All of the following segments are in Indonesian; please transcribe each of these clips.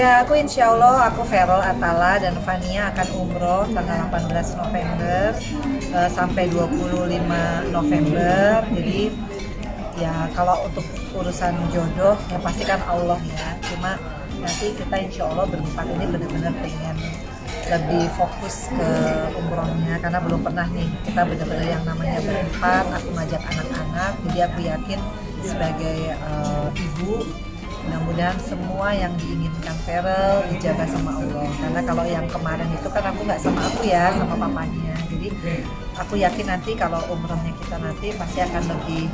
Ya, aku insya Allah, aku Feral Atala dan Fania akan umroh tanggal 18 November sampai 25 November. Jadi ya kalau untuk urusan jodoh ya pasti kan Allah ya. Cuma nanti kita insya Allah berempat ini benar-benar pengen lebih fokus ke umrohnya karena belum pernah nih kita benar-benar yang namanya berempat. Aku ngajak anak-anak, jadi aku yakin sebagai ibu mudah-mudahan semua yang diinginkan Feral dijaga sama Allah. Karena kalau yang kemarin itu kan aku nggak sama aku ya, sama papanya. Jadi aku yakin nanti kalau umrohnya kita nanti pasti akan lebih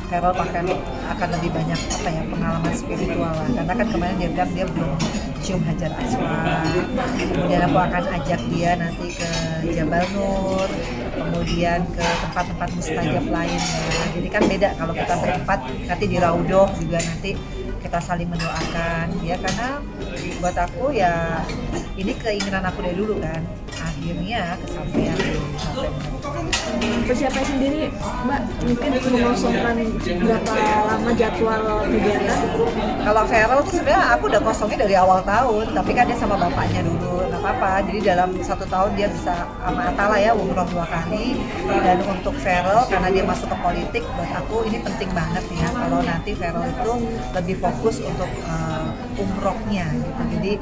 Feral akan lebih banyak apa ya pengalaman spiritual lah. Karena kan kemarin dia bilang dia belum cium Hajar Aswad. Kemudian aku akan ajak dia nanti ke Jabal Nur, kemudian ke tempat-tempat mustajab lainnya. Jadi kan beda kalau kita berempat nanti di Raudhoh juga nanti kita saling mendoakan ya, karena buat aku ya ini keinginan aku dari dulu kan, akhirnya kesampaian. Persiapan sendiri Mbak mungkin mengosongkan berapa lama jadwal kegiatan? Kalau Feral tuh sebenarnya aku udah kosongnya dari awal tahun, tapi kan dia sama bapaknya dulu, nggak apa-apa. Jadi dalam 1 tahun dia bisa sama Atala ya umroh 2 kali. Dan untuk Feral karena dia masuk ke politik, buat aku ini penting banget ya. Kalau nanti Feral itu lebih fokus untuk umrohnya gitu. Jadi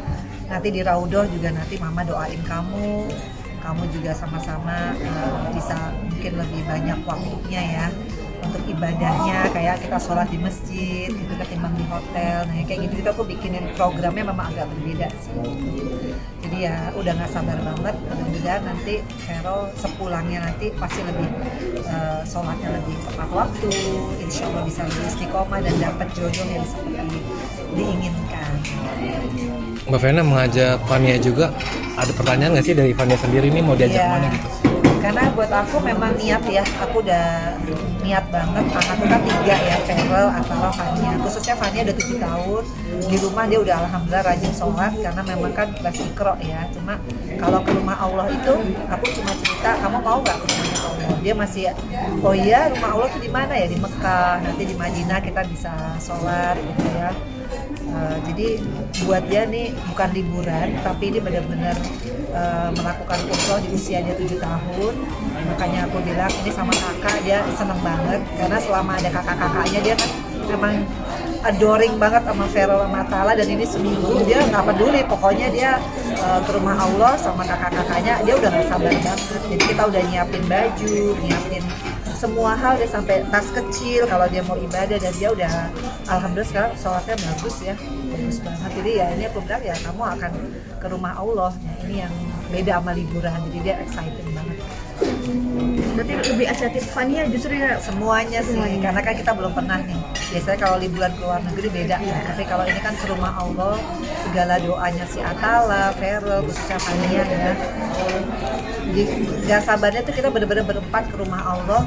nanti di Raudhoh juga nanti Mama doain kamu juga sama-sama bisa mungkin lebih banyak waktunya ya untuk ibadahnya, kayak kita sholat di masjid gitu ketimbang di hotel. Nah kayak gitu aku bikinin programnya memang agak berbeda sih. Jadi ya udah nggak sabar banget, mudah-mudahan nanti Feral sepulangnya nanti pasti lebih sholatnya lebih tepat waktu, insya Allah bisa lebih istiqomah dan dapat jodoh yang seperti diinginkan. Mbak Vena mengajak Fania juga, ada pertanyaan nggak sih dari Fania sendiri nih mau diajak mana gitu? Karena buat aku memang niat ya, aku udah niat banget. Anakku kan 3 ya, Feral, Atala, Fania. Khususnya Fania udah 7 tahun di rumah, dia udah alhamdulillah rajin sholat karena memang kan kelas Iqra ya. Cuma kalau ke rumah Allah itu aku cuma cerita, kamu mau nggak ke rumah Allah? Dia masih oh iya rumah Allah tuh di mana ya, di Mekah, nanti di Madinah kita bisa sholat gitu ya. Jadi buat dia nih bukan liburan, tapi ini benar-benar melakukan umroh di usianya 7 tahun. Makanya aku bilang ini sama kakak dia seneng banget karena selama ada kakak-kakaknya dia kan memang adoring banget sama Feral sama Atala, dan ini seminggu dia nggak peduli, pokoknya dia ke rumah Allah sama kakak-kakaknya dia udah nggak sabar banget. Jadi kita udah nyiapin baju, nyiapin semua hal, dia sampai tas kecil kalau dia mau ibadah, dan dia udah alhamdulillah sekarang sholatnya bagus ya, bagus banget. Jadi ya ini aku bilang ya kamu akan ke rumah Allah, nah, ini yang beda sama liburan, jadi dia excited banget. Berarti lebih asyatif Fania justru ya? Semuanya sih, karena kan kita belum pernah nih. Biasanya kalau liburan ke luar negeri beda ya, tapi kalau ini kan ke rumah Allah, segala doanya si Atala, Feral, khususnya Fania ya. Jadi gak sabarnya tuh kita benar-benar berempat ke rumah Allah,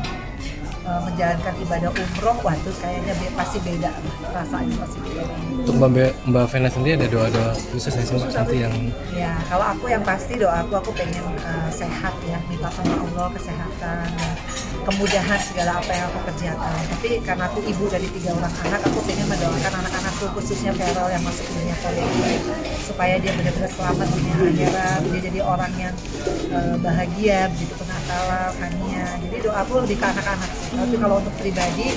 menjalankan ibadah umroh. Wah tuh kayaknya pasti beda rasanya, pasti beda. Untuk Mbak Vena sendiri ada doa-doa khusus nggak sih Mbak nanti yang? Ya kalau aku yang pasti doa aku pengen sehat ya, minta sama Allah kesehatan, kemudahan segala apa yang aku kerjakan. Tapi karena aku ibu dari 3 orang anak, aku pengen mendoakan anak-anakku khususnya Feral yang masuk ke dunia politik supaya dia benar-benar selamat di dunia akhirat, dia jadi orang yang bahagia, begitu pun Atala, Fania. Jadi doa aku lebih ke anak-anak sih. Tapi kalau untuk pribadi,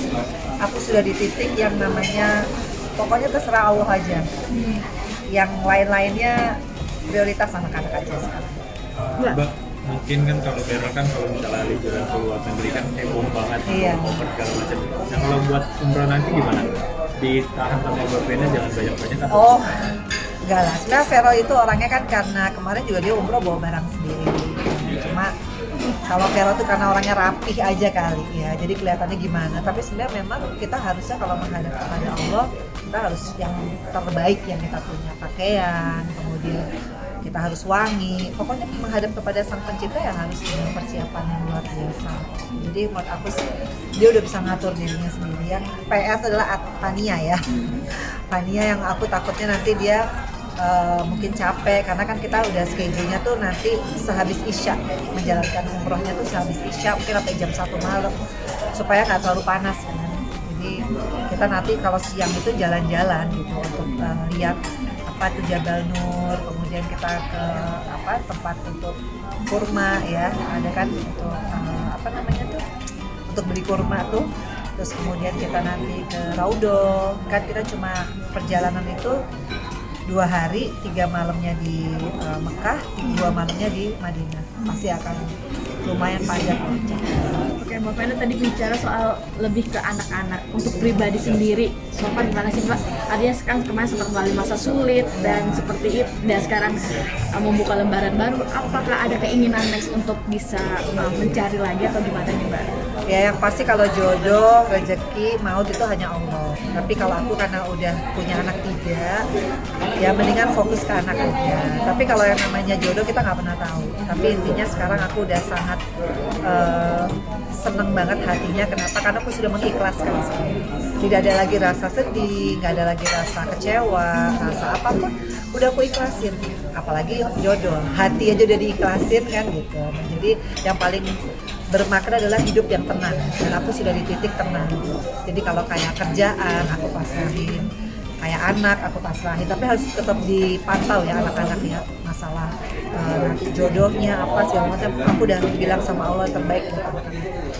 aku sudah di titik yang namanya pokoknya terserah Allah aja. Yang lain-lainnya prioritas anak-anak aja sekarang. Mbak, mungkin kan kalau Feral kan kalau misalnya liburan ke luar negeri kan heboh banget, mau segala macam. Nah kalau buat umroh nanti gimana? Ditahan sama Mbak Vena jangan banyak-banyak atau? Oh, enggak lah. Sebenarnya Feral itu orangnya kan karena kemarin juga dia umroh bawa barang sendiri. Cuma kalau Feral tuh karena orangnya rapih aja kali ya, jadi kelihatannya gimana. Tapi sebenarnya memang kita harusnya kalau menghadap kepada Allah, kita harus yang terbaik yang kita punya, pakaian, kemudian kita harus wangi. Pokoknya menghadap kepada Sang Pencipta yang harus dengan persiapan yang luar biasa. Jadi menurut aku sih dia udah bisa ngatur dirinya sendiri. Yang PS adalah Fania ya. Fania yang aku takutnya nanti dia mungkin capek karena kan kita udah schedule-nya tuh nanti sehabis Isya, menjalankan umrohnya tuh sehabis Isya mungkin sampai jam 1 malam supaya nggak terlalu panas kan. Jadi kita nanti kalau siang itu jalan-jalan gitu untuk lihat Jabal Nur, kemudian kita ke tempat untuk kurma ya, ada kan untuk untuk beli kurma tuh. Terus kemudian kita nanti ke Raudo, kan kita cuma perjalanan itu 2 hari 3 malamnya di Mekah, 2 malamnya di Madinah, pasti akan lumayan panjang. Oke, Mbak Vena tadi bicara soal lebih ke anak-anak. Untuk pribadi sendiri, so far gimana sih Mbak? Artinya sekarang kemarin sempat melalui masa sulit dan seperti itu, dan sekarang membuka lembaran baru. Apakah ada keinginan next untuk bisa mencari lagi atau gimana nih Mbak? Ya yang pasti kalau jodoh, rezeki, maut itu hanya Allah. Tapi kalau aku karena udah punya anak 3, ya mendingan fokus ke anak aja. Tapi kalau yang namanya jodoh kita nggak pernah tahu. Tapi intinya sekarang aku udah sangat seneng banget hatinya. Kenapa? Karena aku sudah mengikhlaskan semua. Tidak ada lagi rasa sedih, nggak ada lagi rasa kecewa, rasa apapun udah aku ikhlasin. Apalagi jodoh, hati aja udah diikhlasin kan gitu. Nah, jadi yang paling bermakna adalah hidup yang tenang, dan aku sudah di titik tenang. Jadi kalau kayak kerjaan aku pasrahin, kayak anak aku pasrahin, tapi harus tetap dipantau ya anak-anak ya, masalah nanti jodohnya apa segala macam, aku udah bilang sama Allah terbaik buat anak-anak.